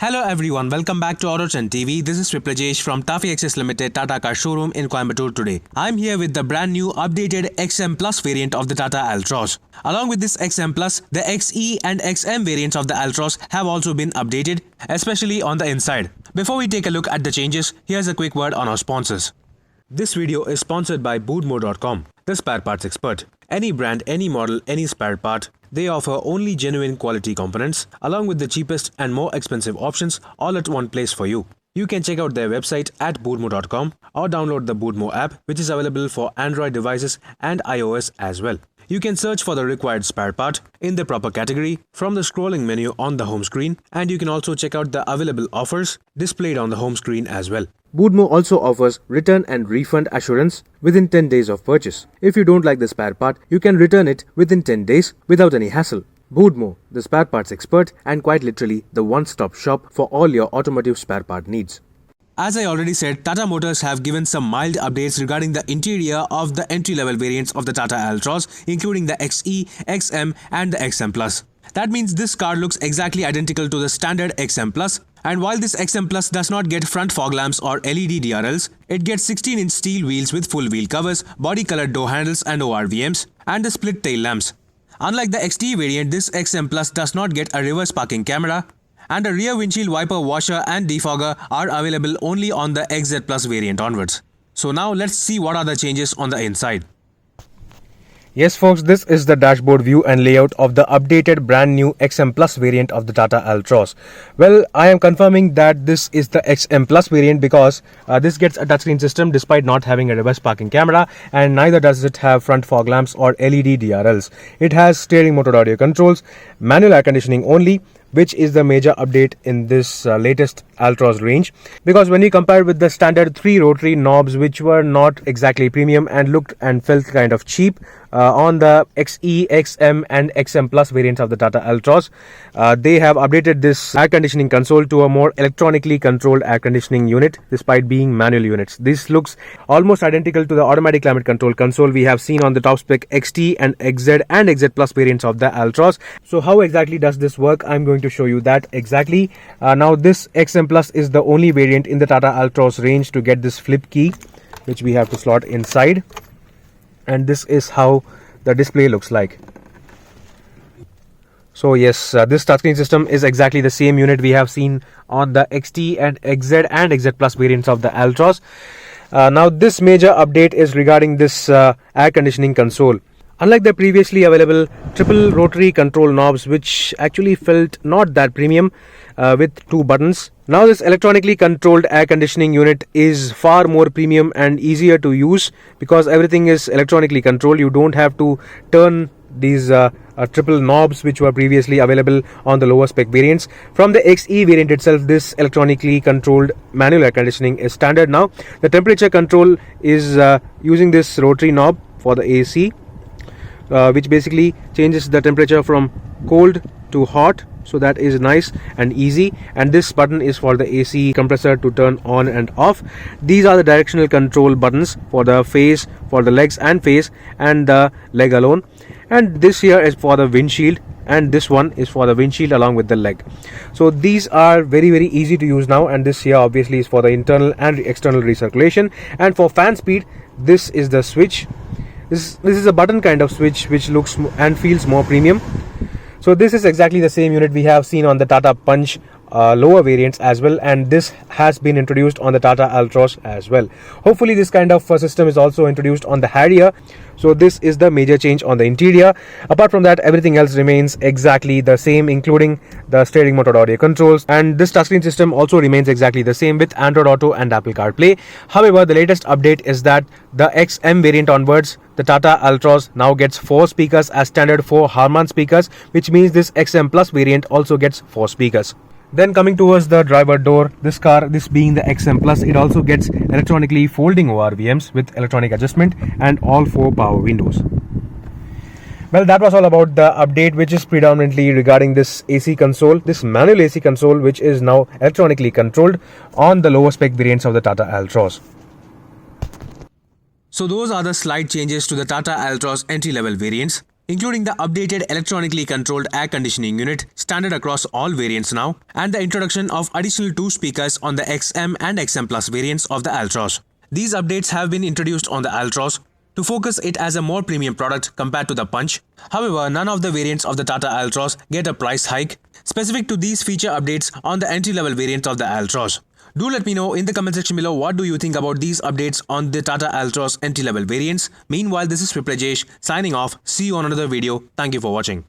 Hello everyone, welcome back to AutoTrend TV. This is Viprajesh from Tafi Access Limited Tata Car Showroom in Coimbatore today. I'm here with the brand new updated XM Plus variant of the Tata Altroz. Along with this XM Plus, the XE and XM variants of the Altroz have also been updated, especially on the inside. Before we take a look at the changes, here's a quick word on our sponsors. This video is sponsored by Boodmo.com, the spare parts expert. Any brand, any model, any spare part, they offer only genuine quality components along with the cheapest and more expensive options all at one place for you. You can check out their website at Boodmo.com or download the Boodmo app, which is available for Android devices and iOS as well. You can search for the required spare part in the proper category from the scrolling menu on the home screen, and you can also check out the available offers displayed on the home screen as well. Boodmo also offers return and refund assurance within 10 days of purchase. If you don't like the spare part, you can return it within 10 days without any hassle. Boodmo, the spare parts expert and quite literally the one-stop shop for all your automotive spare part needs. As I already said, Tata Motors have given some mild updates regarding the interior of the entry-level variants of the Tata Altroz, including the XE, XM and the XM Plus. That means this car looks exactly identical to the standard XM Plus, and while this XM Plus does not get front fog lamps or LED DRLs, it gets 16-inch steel wheels with full wheel covers, body-colored door handles and ORVMs, and the split tail lamps. Unlike the XT variant, this XM Plus does not get a reverse parking camera, and a rear windshield wiper washer and defogger are available only on the XZ Plus variant onwards. So now let's see what are the changes on the inside. Yes folks, this is the dashboard view and layout of the updated brand new XM Plus variant of the Tata Altroz. Well, I am confirming that this is the XM Plus variant because this gets a touchscreen system despite not having a reverse parking camera, and neither does it have front fog lamps or LED DRLs. It has steering motor audio controls, manual air conditioning only, which is the major update in this latest Altroz range, because when you compare with the standard 3 rotary knobs which were not exactly premium and looked and felt kind of cheap on the XE, XM and XM Plus variants of the Tata Altroz, they have updated this air conditioning console to a more electronically controlled air conditioning unit despite being manual units. This looks almost identical to the automatic climate control console we have seen on the top spec XT and XZ and XZ Plus variants of the Altroz. So how exactly does this work? I'm going to show you that exactly. Now this XM Plus is the only variant in the Tata Altroz range to get this flip key, which we have to slot inside, and this is how the display looks like. So yes, this touchscreen system is exactly the same unit we have seen on the XT and XZ and XZ Plus variants of the Altroz. Now this major update is regarding this air conditioning console. Unlike the previously available triple rotary control knobs, which actually felt not that premium with 2 buttons, now this electronically controlled air conditioning unit is far more premium and easier to use because everything is electronically controlled. You don't have to turn these triple knobs which were previously available on the lower spec variants. From the XE variant itself, this electronically controlled manual air conditioning is standard now. The temperature control is using this rotary knob for the AC, which basically changes the temperature from cold to hot, so that is nice and easy. And this button is for the AC compressor to turn on and off. These are the directional control buttons for the face, for the legs and face, and the leg alone. And this here is for the windshield, and this one is for the windshield along with the leg. So these are very easy to use now, and this here obviously is for the internal and external recirculation. And for fan speed, this is the switch. This is a button kind of switch which looks and feels more premium. So this is exactly the same unit we have seen on the Tata Punch lower variants as well, and this has been introduced on the Tata Altroz as well. Hopefully this kind of system is also introduced on the Harrier. So this is the major change on the interior. Apart from that, everything else remains exactly the same, including the steering motor audio controls, and this touchscreen system also remains exactly the same with Android Auto and Apple CarPlay. However, the latest update is that the XM variant onwards, the Tata Altroz now gets 4 speakers as standard 4 Harman speakers, which means this XM Plus variant also gets 4 speakers. Then coming towards the driver door, this being the XM Plus, it also gets electronically folding ORVMs with electronic adjustment and all 4 power windows. Well, that was all about the update, which is predominantly regarding this AC console, this manual AC console, which is now electronically controlled on the lower spec variants of the Tata Altroz. So those are the slight changes to the Tata Altroz entry-level variants. including the updated electronically controlled air conditioning unit, standard across all variants now, and the introduction of additional 2 speakers on the XM and XM Plus variants of the Altroz. These updates have been introduced on the Altroz to focus it as a more premium product compared to the Punch. However, none of the variants of the Tata Altroz get a price hike specific to these feature updates on the entry-level variant of the Altroz. Do let me know in the comment section below what do you think about these updates on the Tata Altroz entry-level variants. Meanwhile, this is Viprajesh signing off. See you on another video. Thank you for watching.